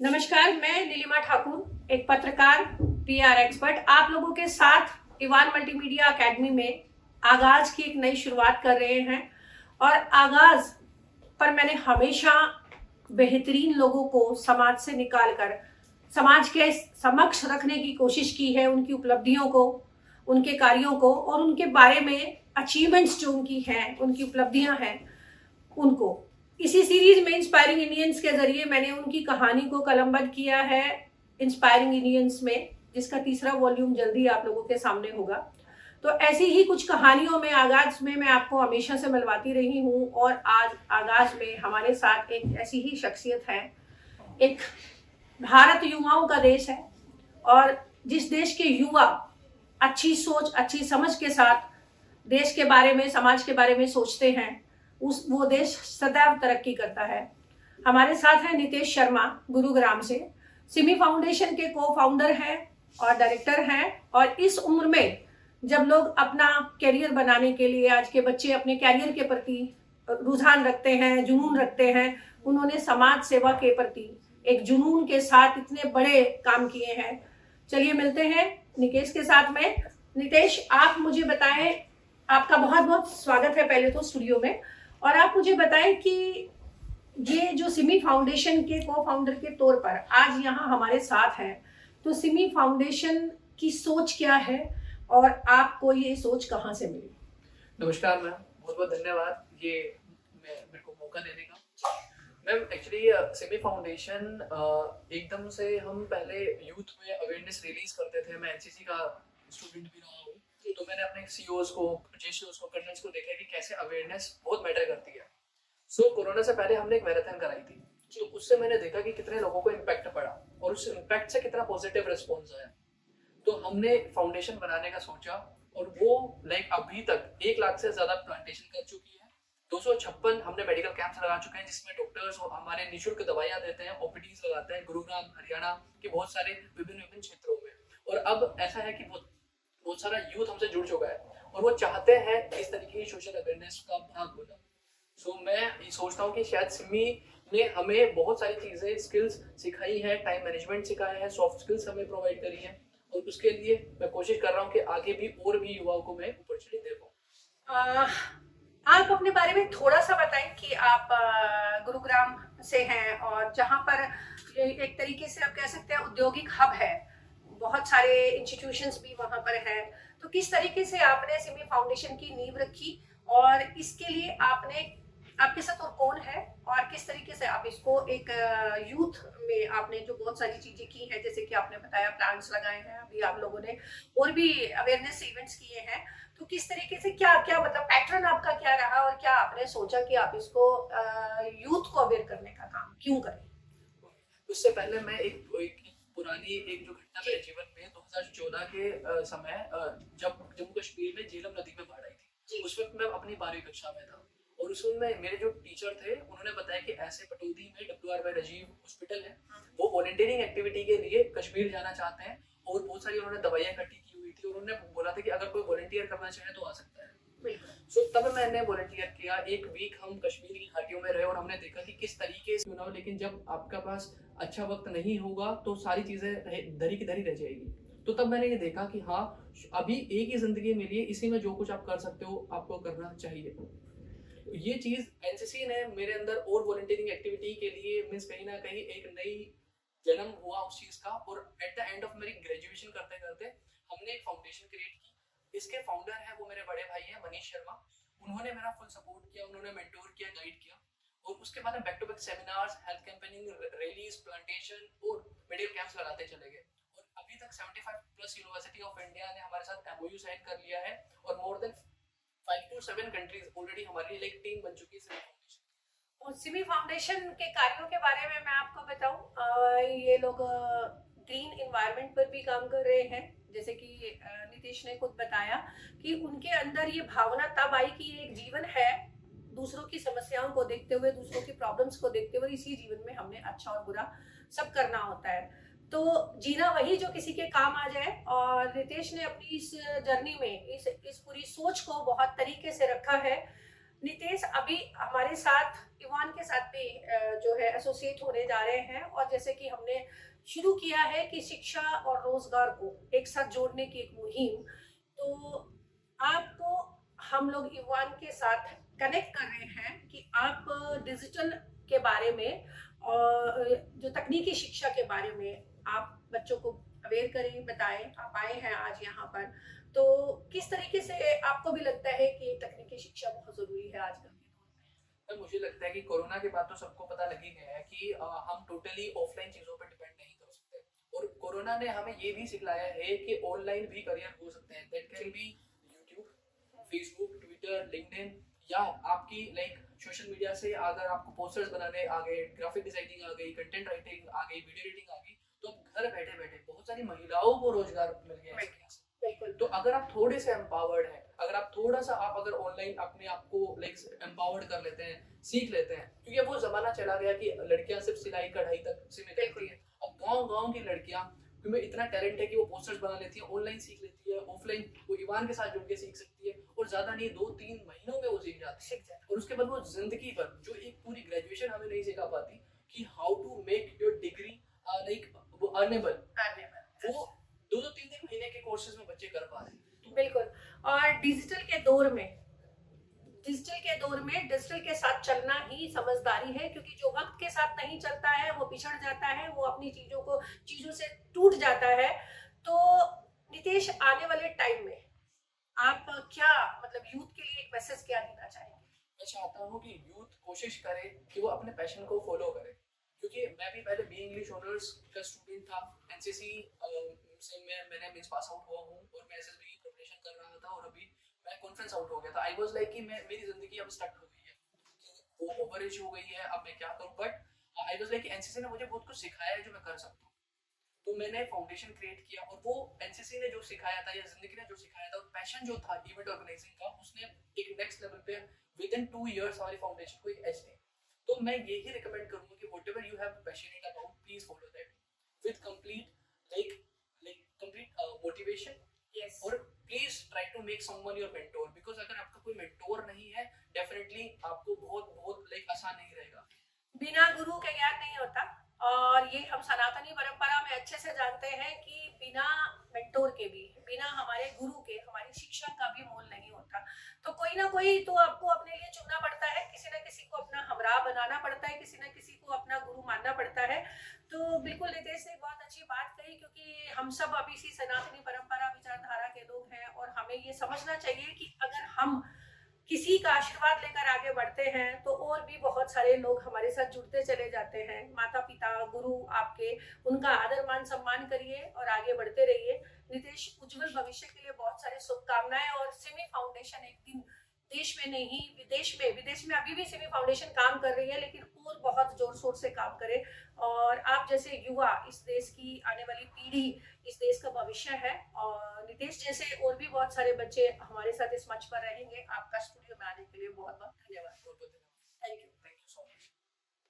नमस्कार, मैं नीलिमा ठाकुर, एक पत्रकार, पीआर एक्सपर्ट, आप लोगों के साथ इवान मल्टीमीडिया एकेडमी में आगाज की एक नई शुरुआत कर रहे हैं। और आगाज पर मैंने हमेशा बेहतरीन लोगों को समाज से निकालकर समाज के समक्ष रखने की कोशिश की है, उनकी उपलब्धियों को, उनके कार्यों को और उनके बारे में अचीवमेंट्स जो उनकी हैं, उनकी उपलब्धियां हैं, उनको। इसी सीरीज में इंस्पायरिंग इंडियंस के जरिए मैंने उनकी कहानी को कलमबंद किया है इंस्पायरिंग इंडियंस में, जिसका तीसरा वॉल्यूम जल्दी आप लोगों के सामने होगा। तो ऐसी ही कुछ कहानियों में आगाज में मैं आपको हमेशा से मिलवाती रही हूँ और आज आगाज में हमारे साथ एक ऐसी ही शख्सियत है। एक भारत युवाओं का देश है और जिस देश के युवा अच्छी सोच, अच्छी समझ के साथ देश के बारे में, समाज के बारे में सोचते हैं, वो देश सदैव तरक्की करता है। हमारे साथ है नितेश शर्मा, गुरुग्राम से, सिमी फाउंडेशन के को फाउंडर हैं और डायरेक्टर हैं। और इस उम्र में जब लोग अपना कैरियर बनाने के लिए, आज के बच्चे अपने कैरियर के प्रति रुझान रखते हैं, जुनून रखते हैं, उन्होंने समाज सेवा के प्रति एक जुनून के साथ इतने बड़े काम किए हैं। चलिए मिलते हैं निकेश के साथ में। नितेश, आप मुझे बताएं, आपका बहुत बहुत स्वागत है पहले तो स्टूडियो में, और आप मुझे बताएं कि ये जो सिमी फाउंडेशन के को फाउंडर के तौर पर आज यहाँ हमारे साथ हैं, तो सिमी फाउंडेशन की सोच क्या है और आपको ये सोच कहाँ से मिली? नमस्कार मैम, बहुत बहुत धन्यवाद ये मेरे को मौका देने का। मैम एक्चुअली सिमी फाउंडेशन एकदम से हम पहले यूथ में अवेयरनेस रिलीज करते थे। मैं एनसीसी का स्टूडेंट भी रहा हूँ, तो मैंने अपने सीईओज को, जेसीओज को, कर्नल्स को देखा कि कैसे अवेयरनेस बहुत मैटर करती है। सो कोरोना से पहले हमने एक मैराथन कराई थी, तो उससे मैंने देखा कि कितने लोगों को इम्पैक्ट पड़ा और उस इम्पैक्ट से कितना पॉजिटिव रिस्पॉन्स आया। तो हमने फाउंडेशन बनाने का सोचा और वो अभी तक 1 लाख से ज्यादा प्लांटेशन कर चुकी है। 256 हमने मेडिकल कैंप्स लगा चुके हैं, जिसमें डॉक्टर्स हमारे निःशुल्क दवाइयां देते हैं, ओपीडीज लगाते हैं गुरुग्राम, हरियाणा के बहुत सारे विभिन्न क्षेत्रों में। और अब ऐसा है कि बहुत सारा यूथ हमसे जुड़ चुका है और वो चाहते हैं इस तरीके की सोशल अवेयरनेस का भाग होना। सो मैं ये सोचता हूँ कि शायद सिमी ने हमें बहुत सारी चीजें, स्किल्स सिखाई है, टाइम मैनेजमेंट सिखाया है, सॉफ्ट स्किल्स हमें प्रोवाइड करी है, और उसके लिए मैं कोशिश कर रहा हूँ कि आगे भी और भी युवाओं को मैं अपॉर्चुनिटी दे पाऊँ। आप अपने बारे में थोड़ा सा बताएं कि आप गुरुग्राम से हैं और जहाँ पर एक तरीके से आप कह सकते हैं औद्योगिक हब है, बहुत सारे इंस्टीट्यूशंस भी वहाँ पर हैं। तो किस तरीके से आपने सिमी फाउंडेशन की नींव रखी और इसके लिए आपके साथ और कौन है और किस तरीके से आप इसको एक यूथ में आपने जो बहुत सारी चीजें की हैं, जैसे कि आपने बताया प्लांट्स लगाए हैं, अभी आप लोगों ने और भी अवेयरनेस इवेंट्स किए हैं, तो किस तरीके से क्या क्या मतलब पैटर्न आपका क्या रहा और क्या आपने सोचा कि आप इसको यूथ को अवेयर करने का काम क्यों करें? उससे पहले मैं एक पुरानी जो घटना मेरे जीवन में 2014 के समय जब जम्मू कश्मीर में झेलम नदी में बाढ़ आई थी, उस वक्त मैं अपनी 12वीं कक्षा में था और उसमें मेरे जो टीचर थे उन्होंने बताया कि ऐसे पटौदी में WR राजीव हॉस्पिटल है, वो वॉलंटियरिंग एक्टिविटी के लिए कश्मीर जाना चाहते हैं और बहुत सारी उन्होंने दवाइयाँ इकट्ठी की हुई थी और उन्होंने बोला था कि अगर कोई वॉलंटियर करना चाहे तो आ सकता है। सो तब मैंने वॉलंटियर किया। 1 वीक हम कश्मीर की घाटियों में रहे और हमने देखा कि किस तरीके से चुनाव, लेकिन जब आपका पास अच्छा वक्त नहीं होगा तो सारी चीजें धरी की धरी रह जाएगी। तो तब मैंने ये देखा कि हाँ, अभी एक ही जिंदगी मिली है, इसी में जो कुछ आप कर सकते हो आपको करना चाहिए। ये चीज एनसीसी ने मेरे अंदर और वॉलंटियरिंग एक्टिविटी के लिए मीन्स कहीं ना कहीं एक नई जन्म हुआ उस चीज का। और एट द एंड ऑफ मेरी ग्रेजुएशन करते करते हमने एक फाउंडेशन क्रिएट की। इसके फाउंडर है वो मेरे बड़े भाई हैं मनीष शर्मा। उन्होंने मेरा फुल सपोर्ट किया, उन्होंने मेंटोर किया, गाइड किया। और उसके बाद back to back seminars, health campaigning, rallies, plantation और मेडिकल कैंप्स लगाते चले गए। और अभी तक 75+ यूनिवर्सिटी ऑफ इंडिया ने हमारे साथ MOU साइन कर लिया है और more than 5 to 7 countries already हमारी लाइक टीम बन चुकी है। और सिमी फाउंडेशन के कार्यों के बारे में मैं आपको बताऊं, ये लोग ग्रीन एनवायरनमेंट पर भी काम कर रहे हैं, जैसे कि नितेश ने खुद बताया कि उनके अंदर ये भावना तब आई कि ये एक जीवन है, दूसरों की समस्याओं को देखते हुए, दूसरों की प्रॉब्लम्स को देखते हुए इसी जीवन में हमने अच्छा और बुरा सब करना होता है, तो जीना वही जो किसी के काम आ जाए। और नितेश ने अपनी इस जर्नी में इस पूरी सोच को बहुत तरीके से रखा है। नितेश, अभी हमारे साथ इवान के साथ भी जो है एसोसिएट होने जा रहे हैं, और जैसे कि हमने शुरू किया है कि शिक्षा और रोजगार को एक साथ जोड़ने की एक मुहिम, तो आपको हम लोग इवान के साथ कनेक्ट कर रहे हैं कि आप डिजिटल के बारे में और जो तकनीकी शिक्षा के बारे में आप बच्चों को अवेयर करें, बताएं। आप आए हैं आज यहाँ पर, तो किस तरीके से आपको भी लगता है कि तकनीकी शिक्षा बहुत जरूरी है आजकल के दौर में? तो मुझे लगता है कि कोरोना के बाद तो सबको पता लग ही गया है कि हम टोटली ऑफलाइन चीजों पर डिपेंड नहीं कर सकते, और कोरोना ने हमें ये भी सिखाया है कि ऑनलाइन भी करियर हो सकते हैं। That can be YouTube, Facebook, Twitter, LinkedIn, या आपकी लाइक सोशल मीडिया से अगर आपको पोस्टर्स बनाने आ गए, ग्राफिक डिजाइनिंग आ गई, कंटेंट राइटिंग आ गई, वीडियो एडिटिंग आ गई, तो अब घर बैठे बैठे बहुत सारी महिलाओं को रोजगार मिल गया है। बिल्कुल। तो अगर आप थोड़े से एम्पावर्ड हैं, अगर आप थोड़ा सा आप अगर ऑनलाइन अपने आप को लाइक एम्पावर्ड कर लेते हैं, सीख लेते हैं, क्योंकि अब वो जमाना चला गया कि लड़कियां सिर्फ सिलाई कढ़ाई तक सीमित रहती हैं। अब गांव-गांव की लड़कियां में इतना टैलेंट है कि वो पोस्टर्स बना लेती है, ऑनलाइन सीख लेती है, ऑफलाइन वो ईवान के साथ जुड़ के सीख सकती है, और ज्यादा नहीं 2-3 महीनों में वो सीख जाती है। और उसके बाद वो जिंदगी भर जो एक पूरी ग्रेजुएशन हमें नहीं सिखा पाती कि how to make your degree like वो अर्नेबल, वो 2-3 महीने के कोर्सेज में बच्चे कर पा रहे हैं। बिल्कुल। और डिजिटल के साथ चलना ही समझदारी है, क्योंकि जो वक्त के साथ नहीं चलता है वो पिछड़ जाता है, वो अपनी चीजों से टूट जाता है। तो नितेश, आने वाले टाइम में आप क्या मतलब यूथ के लिए एक मैसेज क्या देना चाहेंगे? मैं चाहता हूँ कि यूथ कोशिश करे कि वो अपने पैशन को फॉलो करे, क्योंकि मैं भी पहले बी इंग्लिश ऑनर्स का स्टूडेंट था। एनसीसी से मैंने मींस पास आउट हुआ हूँ, और मैं एसएसबी की प्रिपरेशन कर रहा था, और अभी मैं कॉन्फ्रेंस आउट हो गया था। आई वाज लाइक कि मेरी जिंदगी अब स्टक हो गई है, कि वो ओवर एज हो गई है, अब मैं क्या करूँ। बट आई वाज लाइक कि एनसीसी ने मुझे बहुत कुछ सिखाया है जो मैं कर सकता हूँ। तो मैंने फाउंडेशन क्रिएट किया, और वो एनसीसी ने जो सिखाया था या जिंदगी ने जो सिखाया था, पैशन जो था इवेंट ऑर्गेनाइजिंग का, उसने एक नेक्स्ट लेवल पे विद इन 2 इयर्स हमारी फाउंडेशन को एक एज दी। तो मैं यही रिकमेंड करूंगा कि whatever you have passionate about, please follow that with complete complete motivation. Yes. और please try to make someone your mentor, because अगर आपका कोई मेंटोर नहीं है, डेफिनेटली आपको बहुत बहुत आसान नहीं रहेगा। बिना गुरु के ज्ञान नहीं होता, और ये हम सनातनी परंपरा में अच्छे से जानते हैं कि बिना मेंटोर के भी, बिना हमारे गुरु के हमारी शिक्षा का भी मोल नहीं होता। तो कोई ना कोई तो आपको अपने लिए चुनना पड़ता है, किसी ना किसी को अपना हमराह बनाना पड़ता है, किसी ना किसी को अपना गुरु मानना पड़ता है। तो बिल्कुल नितेश ने बहुत अच्छी बात कही, क्योंकि हम सब अभी इसी सनातनी परंपरा विचारधारा के लोग हैं, और हमें ये समझना चाहिए कि अगर हम किसी का आशीर्वाद लेकर आगे बढ़ते हैं तो और भी बहुत सारे लोग हमारे साथ जुड़ते चले जाते हैं। माता पिता, गुरु आपके, उनका आदर मान सम्मान करिए और आगे बढ़ते रहिए। नितेश, उज्जवल भविष्य के लिए बहुत सारी शुभकामनाएं, और सिमी फाउंडेशन एक दिन देश में नहीं विदेश में अभी भी सिमी फाउंडेशन काम कर रही है, लेकिन और बहुत जोर शोर से काम करे। और आप जैसे युवा इस देश की आने वाली पीढ़ी, इस देश का भविष्य है, और नितेश जैसे और भी बहुत सारे बच्चे हमारे साथ इस मंच पर रहेंगे। आपका स्टूडियो में आने के लिए बहुत बहुत धन्यवाद। बहुत बहुत थैंक यू।